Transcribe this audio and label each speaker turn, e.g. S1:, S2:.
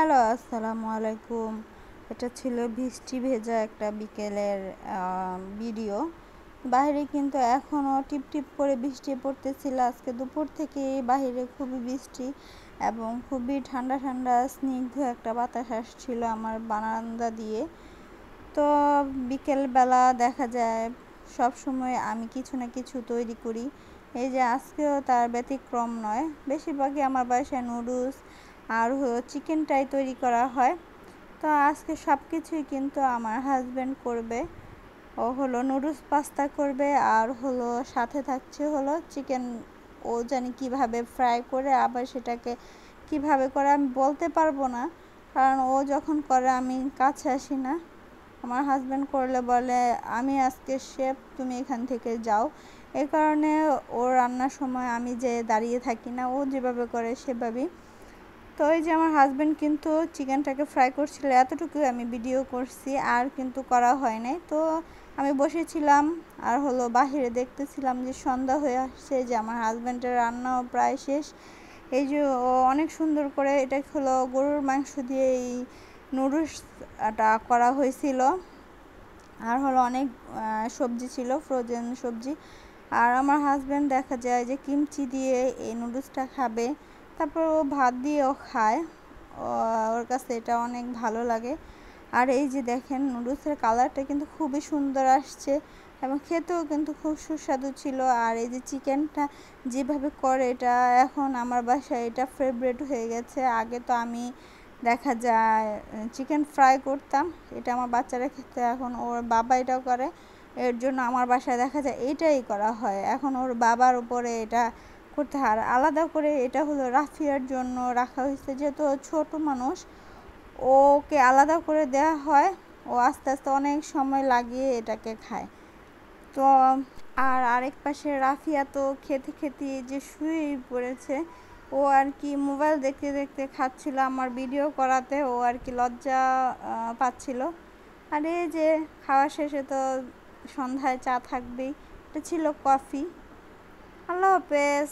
S1: Hello, আসসালামু আলাইকুম। এটা ছিল বৃষ্টি ভেজা একটা বিকেলের ভিডিও। বাইরে কিন্তু এখনও টিপটিপ করে বৃষ্টি পড়তেছিল। আজকে দুপুর থেকে বাইরে খুবই বৃষ্টি এবং খুবই ঠান্ডা ঠান্ডা স্নিগ্ধ একটা বাতাস আসছিল আমার বারান্দা দিয়ে। তো বিকেলবেলা দেখা যায় সব সময় আমি কিছু না কিছু তৈরি করি। এই যে আজকেও তার ব্যতিক্রম নয়। বেশিরভাগই আমার বাসায় নুডলস আর চিকেনটাই তৈরি করা হয়। তো আজকে সব কিছুই কিন্তু আমার হাজব্যান্ড করবে। ও হলো নুডলস পাস্তা করবে আর হলো সাথে থাকছে হলো চিকেন। ও জানি কিভাবে ফ্রাই করে আবার সেটাকে কিভাবে করে আমি বলতে পারবো না, কারণ ও যখন করে আমি কাছে আসি না। আমার হাজব্যান্ড করলে বলে আমি আজকে শেফ, তুমি এখান থেকে যাও। এই কারণে ওর রান্নার সময় আমি যে দাঁড়িয়ে থাকি না, ও যেভাবে করে সেভাবেই। তো এই যে আমার হাজব্যান্ড কিন্তু চিকেনটাকে ফ্রাই করছিল, এতটুকু আমি ভিডিও করছি, আর কিন্তু করা হয় নাই। তো আমি বসেছিলাম আর হলো বাহিরে দেখতেছিলাম যে সন্ধ্যা হয়ে আসছে, যে আমার হাজব্যান্ডের রান্নাও প্রায় শেষ। এই যে ও অনেক সুন্দর করে, এটা হলো গরুর মাংস দিয়ে এই নুডলসটা করা হয়েছিল। আর হলো অনেক সবজি ছিল, ফ্রোজেন সবজি। আর আমার হাজব্যান্ড দেখা যায় যে কিমচি দিয়ে এই নুডলসটা খাবে, তারপর ও ভাত দিয়েও খায়। ওর কাছে এটা অনেক ভালো লাগে। আর এই যে দেখেন নুডলসের কালারটা কিন্তু খুবই সুন্দর আসছে এবং খেতেও কিন্তু খুব সুস্বাদু ছিল। আর এই যে চিকেনটা যেভাবে করে, এটা এখন আমার বাসায় এটা ফেভারিট হয়ে গেছে। আগে তো আমি দেখা যায় চিকেন ফ্রাই করতাম, এটা আমার বাচ্চারা খেতে, এখন ওর বাবা এটাও করে। এর জন্য আমার বাসায় দেখা যায় এটাই করা হয়। এখন ওর বাবার উপরে এটা করতে হয়। আর আলাদা করে এটা হলো রাফিয়ার জন্য রাখা হয়েছে, যেহেতু ছোট মানুষ, ওকে আলাদা করে দেওয়া হয়। ও আস্তে আস্তে অনেক সময় লাগিয়ে এটাকে খায়। তো আর আরেক পাশে রাফিয়া তো খেতে খেতে যে শুয়েই পড়েছে। ও আর কি মোবাইল দেখতে দেখতে খাচ্ছিল, আমার ভিডিও করাতে ও আর কি লজ্জা পাচ্ছিল। আর এই যে খাওয়া শেষে তো সন্ধ্যায় চা থাকবেই, এটা ছিল কফি। আল্লাহ হাফেজ।